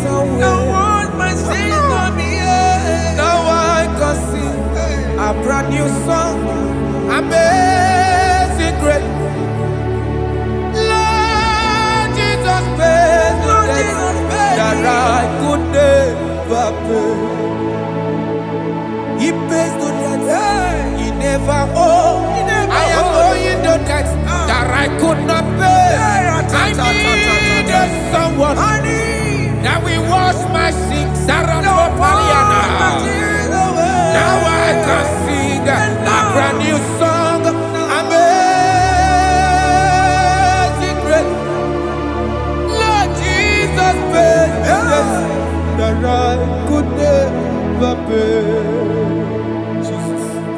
away. Now wash my sins away. Now I can sing a brand new song. Amazing grace. Lord Jesus paid the debt that I could never pay. He pays the debt he never owed. I am owing the debt that I could not pay. I needed someone that will wash my sins. Now I can sing a brand new song. Amazing grace. Lord Jesus paid the debt that I could never pay.